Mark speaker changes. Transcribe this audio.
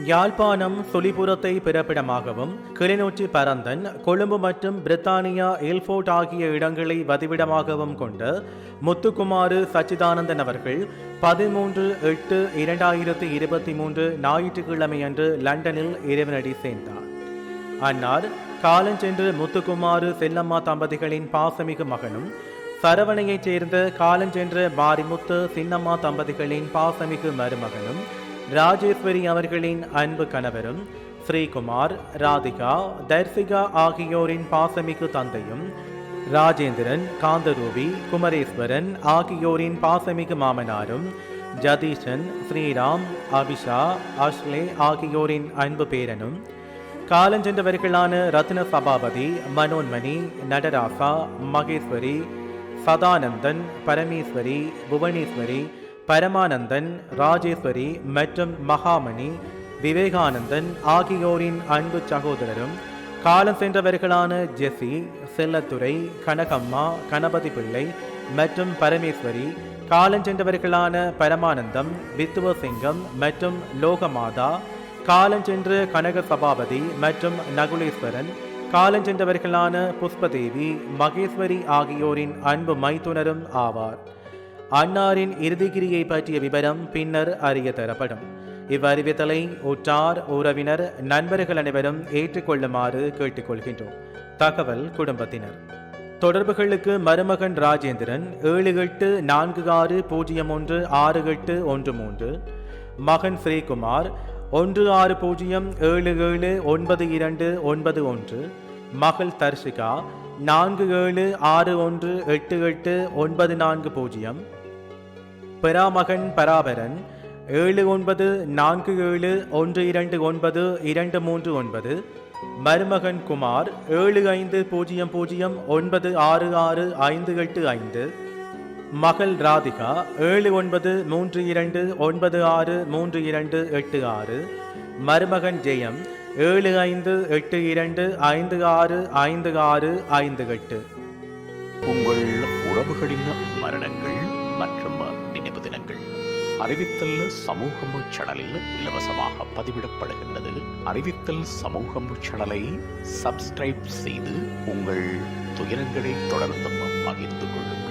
Speaker 1: யாழ்ப்பாணம் சுழிபுரத்தை பிறப்பிடமாகவும், கிளிநொச்சி பரந்தன், கொழும்பு மற்றும் பிரித்தானியா எல்ஃபோர்ட் ஆகிய இடங்களை வதிவிடமாகவும் கொண்ட முத்துக்குமாறு சச்சிதானந்தன் அவர்கள் 13/8/2023 ஞாயிற்றுக்கிழமையன்று லண்டனில் இறைவனடி சேர்ந்தார். அன்னார் காலஞ்சென்று முத்துக்குமாறு செல்லம்மா தம்பதிகளின் பாசமிகு மகனும், சரவணையைச் சேர்ந்த காலஞ்சென்ற மாரிமுத்து சின்னம்மா தம்பதிகளின் பாசமிகு மருமகனும், ராஜேஸ்வரி அவர்களின் அன்பு கணவரும், ஸ்ரீகுமார், ராதிகா, தர்சிகா ஆகியோரின் பாசமிகு தந்தையும், ராஜேந்திரன், காந்தரூபி, குமரேஸ்வரன் ஆகியோரின் பாசமிகு மாமனாரும், ஜதீஷன், ஸ்ரீராம், அபிஷா, அஷ்லே ஆகியோரின் அன்பு பேரனும், காலஞ்சென்றவர்களான ரத்ன சபாபதி, மனோன்மணி, நடராசா, மகேஸ்வரி, சதானந்தன், பரமேஸ்வரி, புவனேஸ்வரி, பரமானந்தன், ராஜேஸ்வரி மற்றும் மகாமணி, விவேகானந்தன் ஆகியோரின் அன்பு சகோதரரும், காலம் சென்றவர்களான ஜெசி, செல்லத்துறை, கனகம்மா, கணபதி பிள்ளை மற்றும் பரமேஸ்வரி, காலஞ்சென்றவர்களான பரமானந்தம், வித்துவசிங்கம் மற்றும் லோகமாதா, காலஞ்சென்று கனக சபாபதி மற்றும் நகுலேஸ்வரன், காலஞ்சென்றவர்களான புஷ்பதேவி, மகேஸ்வரி ஆகியோரின் அன்பு மைத்துனரும் ஆவார். அன்னாரின் இறுதிக்கிரியை பற்றிய விவரம் பின்னர் அறிய தரப்படும். இவ்வறிவித்தலை உற்றார், உறவினர், நண்பர்கள் அனைவரும் ஏற்றுக்கொள்ளுமாறு கேட்டுக்கொள்கின்றோம். தகவல் குடும்பத்தினர். தொடர்புகளுக்கு மருமகன் ராஜேந்திரன் 7846016813, மகன் ஸ்ரீகுமார் 1607792991, மகள் தர்ஷிகா 4761889440, பெறாமகன் பராபரன் 7947129239, மருமகன் குமார் 7500966585, மகள் ராதிகா 7932963286, மருமகன் ஜெயம் 7582565658.
Speaker 2: உங்கள் உறவுகளின் மரணங்கள் மற்றும் நினைவு தினங்கள் அறிவித்தல் சமூகம் சேனலில் இலவசமாக பதிவிடப்படுகின்றது. அறிவித்தல் சமூகம் சேனலை சப்ஸ்கிரைப் செய்து உங்கள் துயரங்களை தொடர்ந்து பகிர்ந்து கொள்ளுங்கள்.